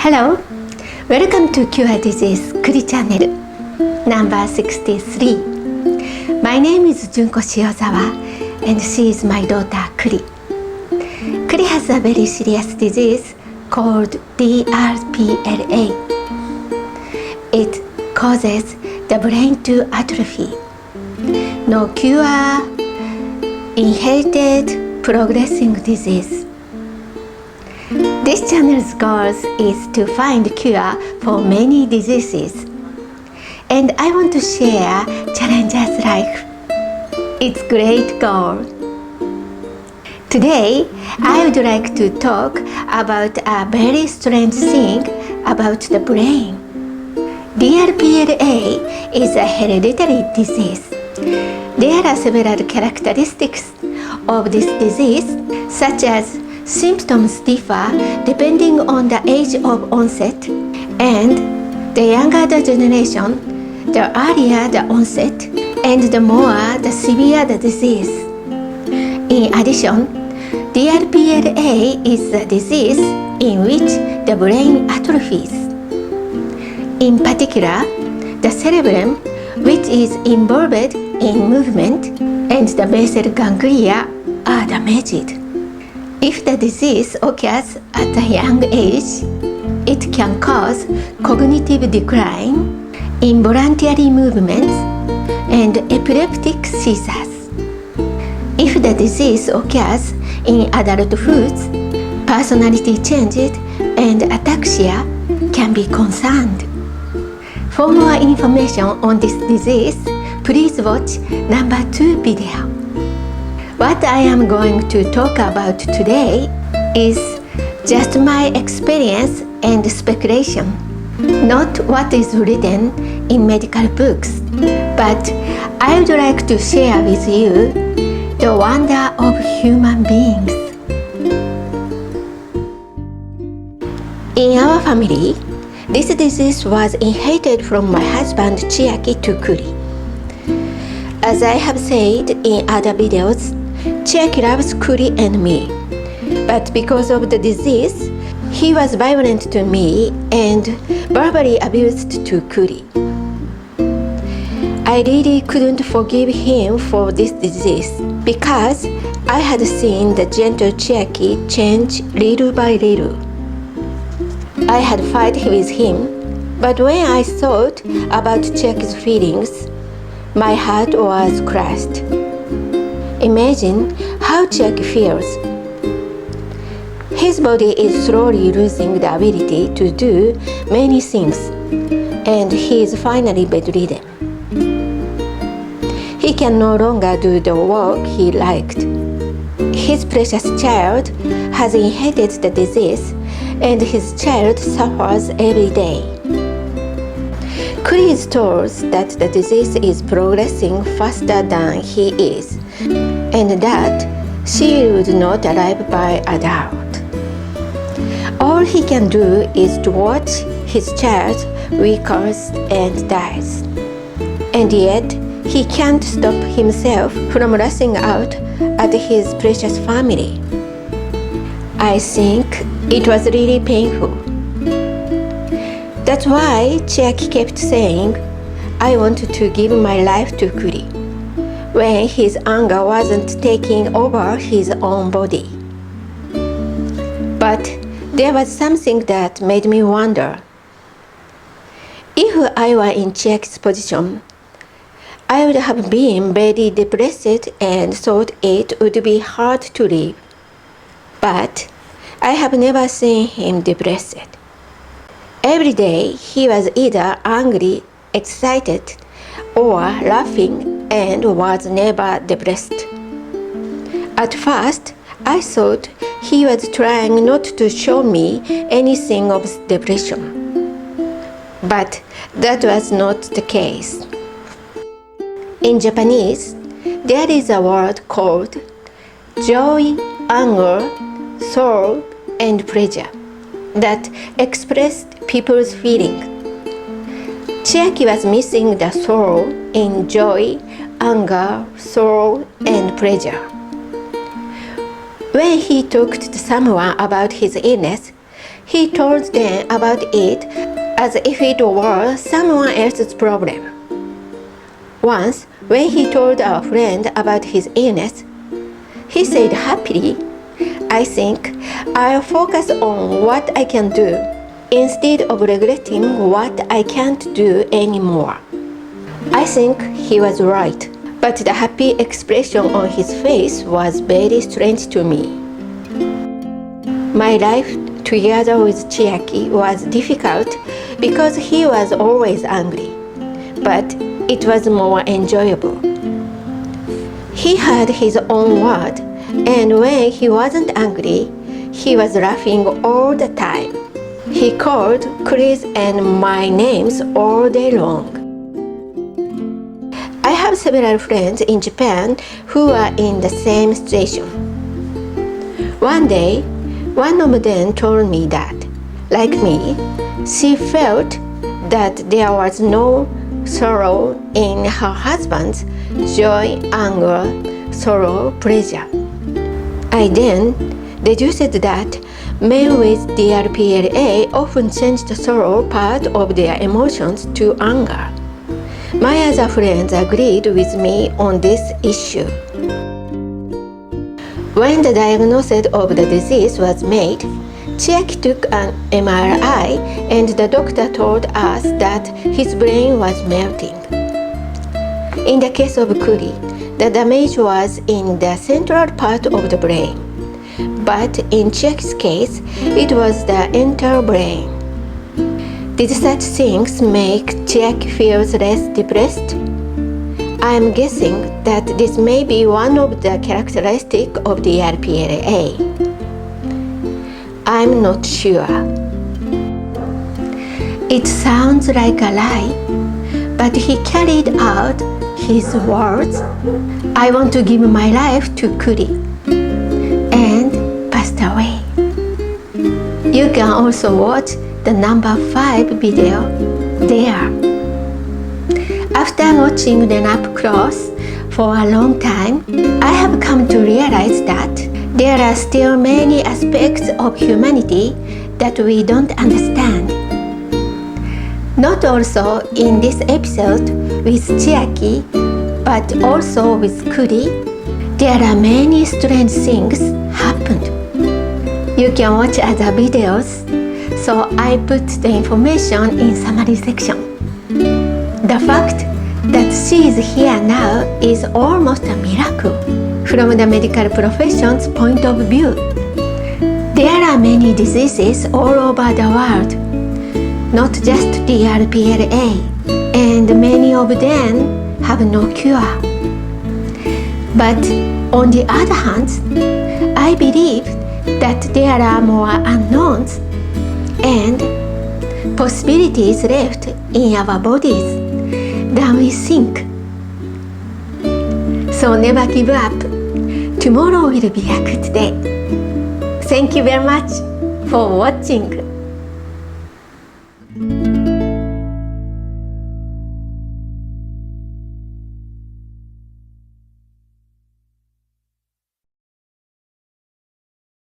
Hello, welcome to Cure Disease Kuri Channel number 63. My name is Junko Shiozawa and she is my daughter Kuri. Kuri has a very serious disease called DRPLA. It causes the brain to atrophy. No cure, inherited, progressing disease. This channel's goal is to find cure for many diseases, and I want to share challenges like its great goal. Today, I would like to talk about a very strange thing about the brain. DRPLA is a hereditary disease. There are several characteristics of this disease, such as symptoms differ depending on the age of onset, and the younger the generation, the earlier the onset, and the more the severe the disease. In addition, DRPLA is a disease in which the brain atrophies. In particular, the cerebellum, which is involved in movement, and the basal ganglia are damaged. If the disease occurs at a young age, it can cause cognitive decline, involuntary movements, and epileptic seizures. If the disease occurs in adulthood, personality changes and ataxia can be concerned. For more information on this disease, please watch number 2 video. What I am going to talk about today is just my experience and speculation, not what is written in medical books, but I would like to share with you the wonder of human beings. In our family, this disease was inherited from my husband Chiaki to Kuri. As I have said in other videos, Chiaki loves Kuri and me, but because of the disease, he was violent to me and verbally abused to Kuri. I really couldn't forgive him for this disease because I had seen the gentle Chiaki change little by little. I had fought with him, but when I thought about Chiaki's feelings, my heart was crushed. Imagine how Chiaki feels. His body is slowly losing the ability to do many things, and he is finally bedridden. He can no longer do the work he liked. His precious child has inherited the disease, and his child suffers every day. Kuri is told that the disease is progressing faster than he is, and that she would not arrive by adult. All he can do is to watch his child weakens and dies. And yet, he can't stop himself from lashing out at his precious family. I think it was really painful. That's why Chiaki kept saying, I wanted to give my life to Kuri, when his anger wasn't taking over his own body. But there was something that made me wonder. If I were in Chiaki's position, I would have been very depressed and thought it would be hard to live. But I have never seen him depressed. Every day he was either angry, excited, or laughing and was never depressed. At first, I thought he was trying not to show me anything of depression. But that was not the case. In Japanese, there is a word called joy, anger, sorrow, and pleasure that expressed people's feelings. Chiaki was missing the sorrow in joy, anger, sorrow, and pleasure. When he talked to someone about his illness, He told them about it as if it were someone else's problem. Once, when he told our friend about his illness, he said happily, "I think I'll focus on what I can do instead of regretting what I can't do anymore." I think he was right, but the happy expression on his face was very strange to me. My life together with Chiaki was difficult because he was always angry, but it was more enjoyable. He had his own word, and when he wasn't angry, he was laughing all the time. He called Chris and my names all day long. I have several friends in Japan who are in the same situation. One day, one of them told me that, like me, she felt that there was no sorrow in her husband's joy, anger, sorrow, pleasure. I then deduced that men with DRPLA often change the sorrow part of their emotions to anger. My other friends agreed with me on this issue. When the diagnosis of the disease was made, Chiaki took an MRI and the doctor told us that his brain was melting. In the case of Kuri, the damage was in the central part of the brain, but in Chiaki's case, it was the entire brain. Did such things make Chiaki feel less depressed? I am guessing that this may be one of the characteristics of the RPLA. I'm not sure. It sounds like a lie, but he carried out his words, "I want to give my life to Kuri," and passed away. You can also watch the number 5 video there. After watching them up close for a long time, I have come to realize that there are still many aspects of humanity that we don't understand. Not also in this episode with Chiaki, but also with Kuri, there are many strange things happened. You can watch other videos, so I put the information in summary section. The fact that she is here now is almost a miracle from the medical profession's point of view. There are many diseases all over the world, not just DRPLA, and many of them have no cure. But on the other hand, I believe that there are more unknowns and possibilities left in our bodies than we think. So never give up. Tomorrow will be a good day. Thank you very much for watching.